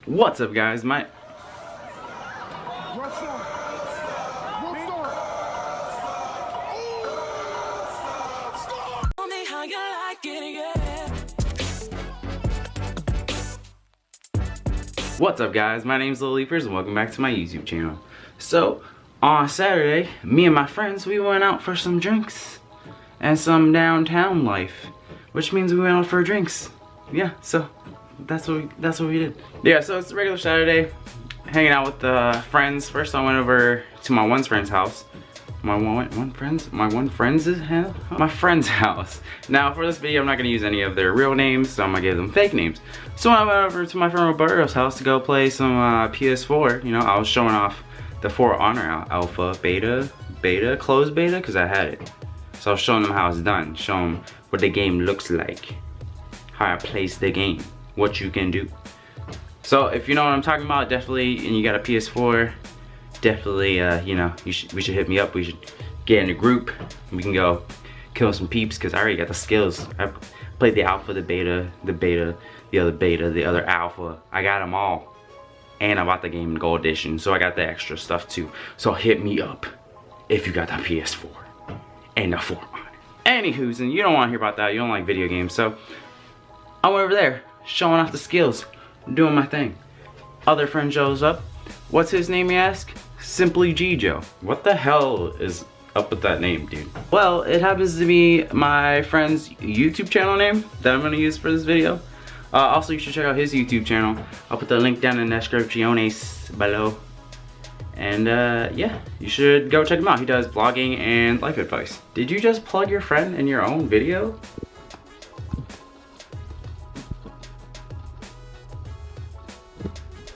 What's up, guys? Worldstar. Tell me how you like it, yeah. What's up, guys? My name's Littleleafers and welcome back to my YouTube channel. So, on Saturday, me and my friends, we went out for some drinks and some downtown life, which means we went out for drinks. Yeah, so that's what we did. Yeah, so it's a regular Saturday, hanging out with friends. First, I went over to my one friend's house. My friend's house. Now, for this video, I'm not gonna use any of their real names, so I'm gonna give them fake names. So I went over to my friend Roberto's house to go play some PS4. You know, I was showing off the For Honor alpha, beta, closed beta, because I had it. So I was showing them how it's done, showing them what the game looks like, how I place the game, what you can do. So if you know what I'm talking about, definitely, and you got a PS4, definitely, you know, we should hit me up. We should get in a group. We can go kill some peeps, because I already got the skills. I played the alpha, the beta, the other alpha. I got them all. And I bought the game in Gold Edition, so I got the extra stuff too. So hit me up if you got the PS4 and the 4 on it. Anywho's, and you don't want to hear about that. You don't like video games. So I went over there, showing off the skills, doing my thing. Other friend shows up. What's his name, you ask? SIMPLYJIJO. What the hell is up with that name, dude? Well, it happens to be my friend's YouTube channel name that I'm gonna use for this video. Also, you should check out his YouTube channel. I'll put the link down in the description below. And yeah, you should go check him out. He does vlogging and life advice. Did you just plug your friend in your own video?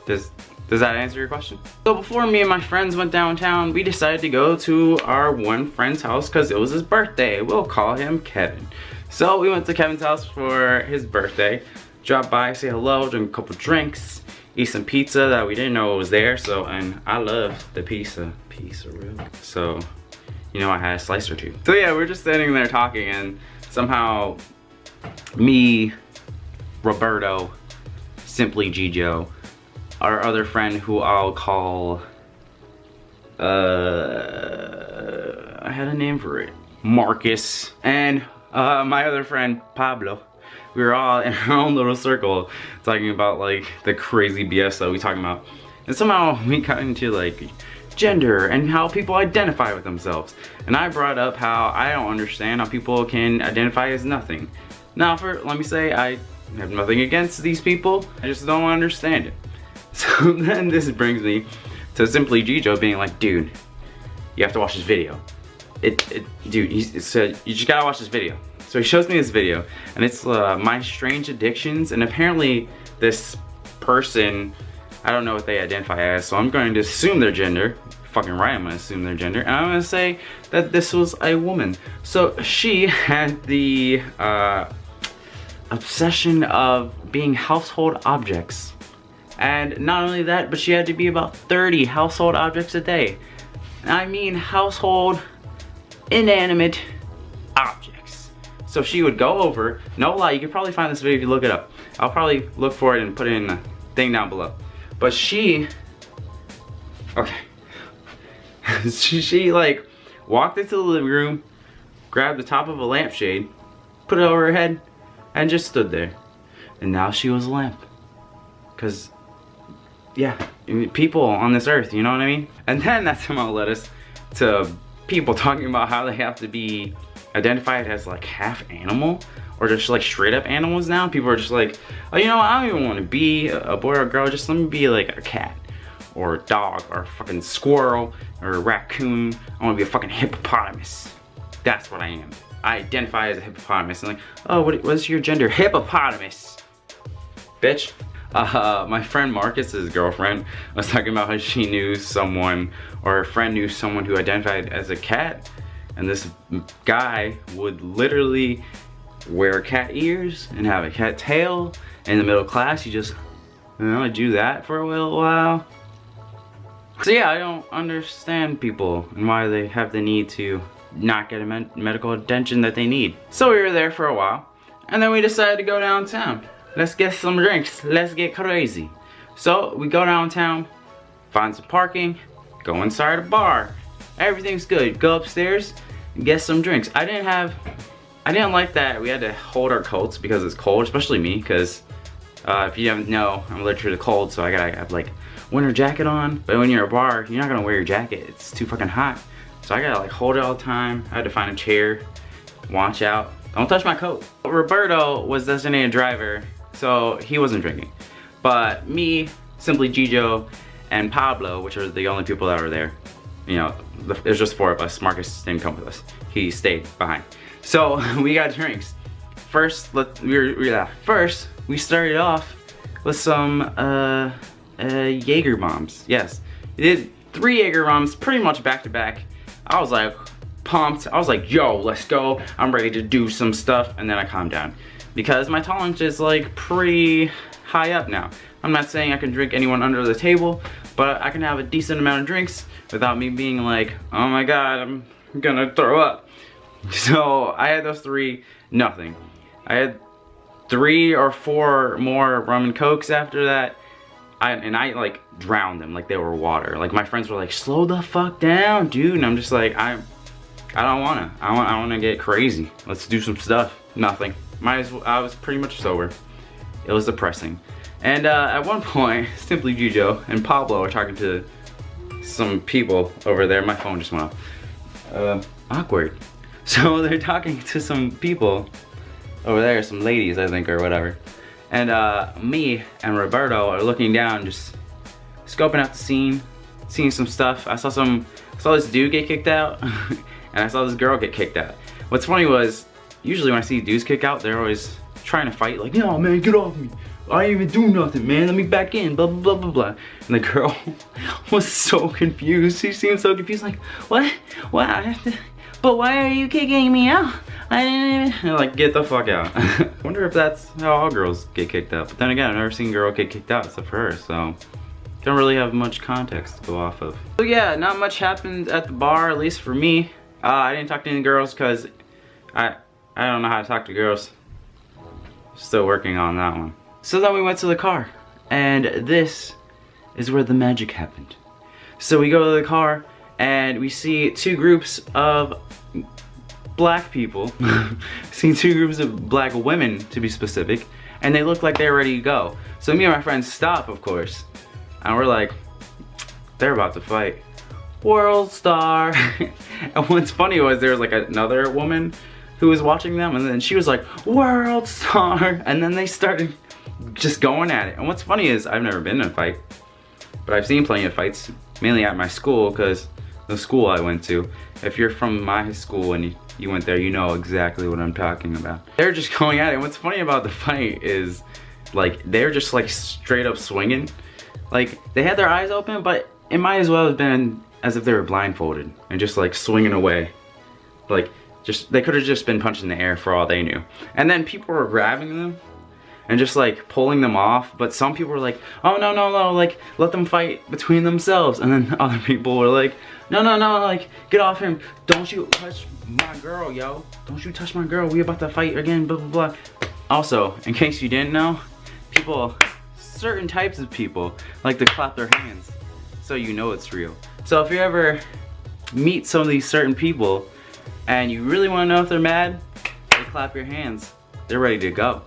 Does that answer your question? So before me and my friends went downtown, we decided to go to our one friend's house because it was his birthday. We'll call him Kevin. So we went to Kevin's house for his birthday. Dropped by, say hello, drink a couple drinks, eat some pizza that we didn't know was there. So, and I love the pizza really. So, you know, I had a slice or two. So yeah, we're just sitting there talking, and somehow me, Roberto, SIMPLYJIJO, our other friend who I'll call, I had a name for it, Marcus, and my other friend, Pablo. We were all in our own little circle talking about like the crazy BS that we talking about. And somehow we got into like gender and how people identify with themselves. And I brought up how I don't understand how people can identify as nothing. Now, let me say, I have nothing against these people. I just don't understand it. So then this brings me to SIMPLYJIJO being like, dude, you have to watch this video. Dude, he said, you just gotta watch this video. So he shows me this video, and it's My Strange Addictions, and apparently this person, I don't know what they identify as, so I'm going to assume their gender. Fucking right, I'm gonna assume their gender, and I'm gonna say that this was a woman. So she had the obsession of being household objects. And not only that, but she had to be about 30 household objects a day. I mean household inanimate objects. So she would go over, no lie, you can probably find this video if you look it up. I'll probably look for it and put it in the thing down below. But she, okay. she like walked into the living room, grabbed the top of a lampshade, put it over her head, and just stood there. And now she was a lamp. Cause yeah, people on this earth, you know what I mean? And then that somehow led us to people talking about how they have to be identified as like half animal or just like straight up animals now. People are just like, oh, you know what? I don't even want to be a boy or a girl. Just let me be like a cat or a dog or a fucking squirrel or a raccoon. I want to be a fucking hippopotamus. That's what I am. I identify as a hippopotamus. And like, oh, what's your gender? Hippopotamus. Bitch. My friend Marcus's girlfriend was talking about how she knew someone, or her friend knew someone who identified as a cat, and this guy would literally wear cat ears and have a cat tail. In the middle class, you just, you know, do that for a little while. So yeah, I don't understand people and why they have the need to not get a medical attention that they need. So we were there for a while, and then we decided to go downtown. Let's get some drinks. Let's get crazy. So we go downtown, find some parking, go inside a bar. Everything's good. Go upstairs, get some drinks. I didn't like that we had to hold our coats because it's cold, especially me, because if you don't know, I'm allergic to the cold, so I gotta have like winter jacket on. But when you're at a bar, you're not gonna wear your jacket. It's too fucking hot. So I gotta like hold it all the time. I had to find a chair, watch out. Don't touch my coat. Roberto was designated driver, so he wasn't drinking. But me, SIMPLYJIJO, and Pablo, which are the only people that were there, you know, there's just 4 of us. Marcus didn't come with us. He stayed behind. So we got drinks. First, we started off with some Jaeger bombs. Yes, we did 3 Jaeger bombs pretty much back to back. I was like pumped. I was like, yo, let's go. I'm ready to do some stuff. And then I calmed down because my tolerance is like pretty high up now. I'm not saying I can drink anyone under the table, but I can have a decent amount of drinks without me being like, oh my god, I'm gonna throw up. So I had those 3, nothing. I had 3 or 4 more rum and cokes after that. I like drowned them like they were water. Like my friends were like, slow the fuck down, dude. And I'm just like, I don't wanna. I wanna get crazy. Let's do some stuff. Nothing. I was pretty much sober. It was depressing. And at one point, SIMPLYJIJO and Pablo are talking to some people over there. My phone just went off. Awkward. So they're talking to some people over there, some ladies I think or whatever. And me and Roberto are looking down, just scoping out the scene, seeing some stuff. I saw this dude get kicked out, and I saw this girl get kicked out. What's funny was, usually when I see dudes kick out, they're always trying to fight, like, no man, get off me. I didn't even do nothing, man. Let me back in, blah, blah, blah, blah, blah. And the girl was so confused. She seemed so confused, like, what? What? I have to... But why are you kicking me out? I didn't even... And like, get the fuck out. I wonder if that's how all girls get kicked out. But then again, I've never seen a girl get kicked out except for her, so... Don't really have much context to go off of. So yeah, not much happened at the bar, at least for me. I didn't talk to any girls because I don't know how to talk to girls. Still working on that one. So then we went to the car, and this is where the magic happened. So we go to the car, and we see 2 groups of black people. See 2 groups of black women, to be specific, and they look like they're ready to go. So me and my friends stop, of course, and we're like, they're about to fight. Worldstar. And what's funny was there was like another woman who was watching them, and then she was like, Worldstar, and then they started just going at it. And what's funny is I've never been in a fight, but I've seen plenty of fights, mainly at my school, because the school I went to. If you're from my school and you went there, you know exactly what I'm talking about. They're just going at it. And what's funny about the fight is, like, they're just like straight up swinging. Like, they had their eyes open, but it might as well have been as if they were blindfolded and just like swinging away. Like, they could have just been punched in the air for all they knew. And then people were grabbing them and just like pulling them off, but some people were like, oh no, like let them fight between themselves. And then other people were like, no, like get off him, don't you touch my girl, yo, don't you touch my girl, we about to fight again, blah blah blah. Also, in case you didn't know, certain types of people like to clap their hands, so you know it's real. So if you ever meet some of these certain people and you really want to know if they're mad, they clap your hands, they're ready to go.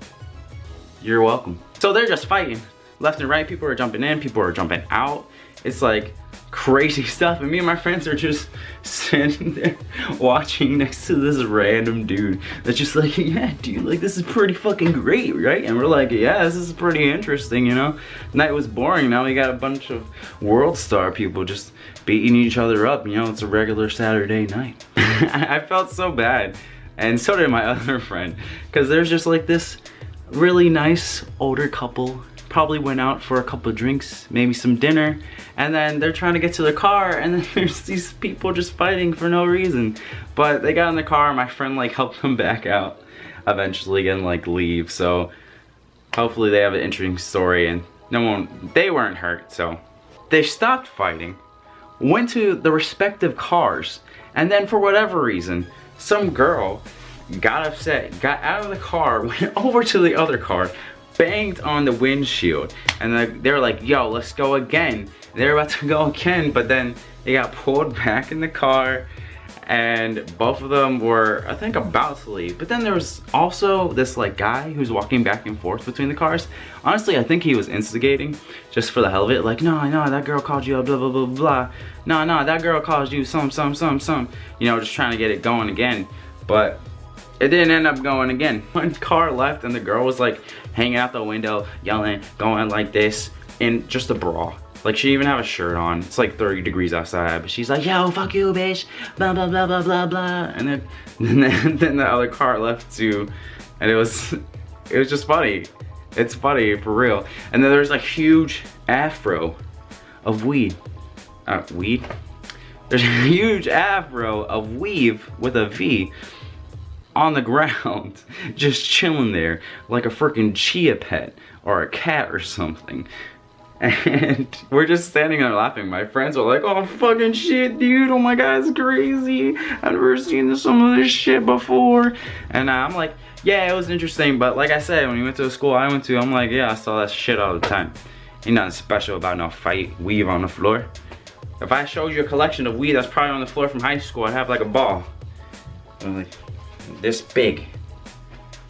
You're welcome. So they're just fighting left and right. People are jumping in, people are jumping out. It's like crazy stuff, and me and my friends are just standing there watching next to this random dude that's just like, yeah dude, like this is pretty fucking great, right? And we're like, yeah, this is pretty interesting, you know? Night was boring, now we got a bunch of Worldstar people just beating each other up, you know? It's a regular Saturday night. I felt so bad, and so did my other friend, because there's just like this really nice older couple, probably went out for a couple of drinks, maybe some dinner, and then they're trying to get to their car, and then there's these people just fighting for no reason. But they got in the car, my friend like helped them back out eventually and like leave. So hopefully they have an interesting story, and they weren't hurt. So they stopped fighting, went to the respective cars, and then for whatever reason, some girl got upset, got out of the car, went over to the other car, banged on the windshield, and they were like, yo, let's go again. They were about to go again, but then they got pulled back in the car, and both of them were, I think, about to leave. But then there was also this like guy who's walking back and forth between the cars. Honestly, I think he was instigating just for the hell of it. Like, no, that girl called you a blah, blah, blah, blah. No, that girl called you some. You know, just trying to get it going again. But it didn't end up going again. One car left and the girl was like hanging out the window, yelling, going like this, in just a bra. Like, she didn't even have a shirt on. It's like 30 degrees outside, but she's like, yo, fuck you, bitch, blah, blah, blah, blah, blah, blah. And then the other car left too, and it was just funny. It's funny, for real. And then there's a huge afro of weed. There's a huge afro of weave with a V on the ground, just chilling there like a freaking chia pet or a cat or something. And we're just standing there laughing. My friends are like, oh fucking shit, dude, oh my god, it's crazy, I've never seen some of this shit before. And I'm like, yeah, it was interesting, but like I said, when we went to the school I went to, I'm like, yeah, I saw that shit all the time. Ain't nothing special about no fight weave on the floor. If I showed you a collection of weed that's probably on the floor from high school, I'd have like a ball. I'm like, this big.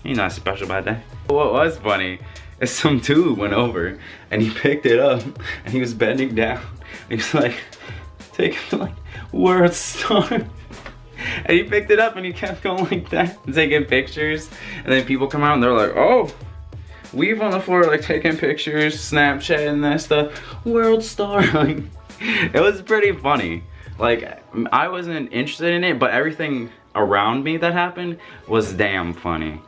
Ain't nothing special about that. What was funny is some dude went over and he picked it up and he was bending down and he was like, take it to like Worldstar. And he picked it up and he kept going like that and taking pictures, and then people come out and they're like, oh, we've on the floor, like taking pictures, Snapchat and that stuff, Worldstar. Like, it was pretty funny. Like, I wasn't interested in it, but everything around me that happened was damn funny.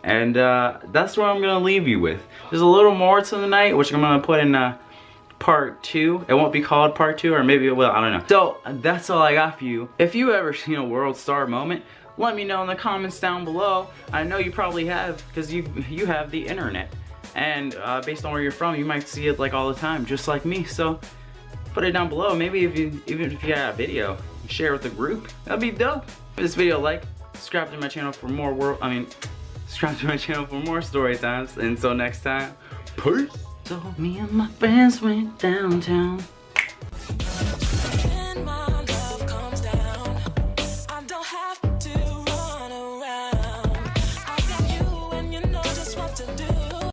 And that's what I'm gonna leave you with. There's a little more to the night, which I'm gonna put in part 2. It won't be called part 2, or maybe it will, I don't know. So that's all I got for you. If you ever seen a Worldstar moment, let me know in the comments down below. I know you probably have, because you have the internet. And based on where you're from, you might see it like all the time, just like me. So put it down below. Maybe even if you got a video, share it with the group. That'd be dope. Give this video a like, subscribe to my channel for more subscribe to my channel for more story times. Until next time, peace. So me and my friends went downtown.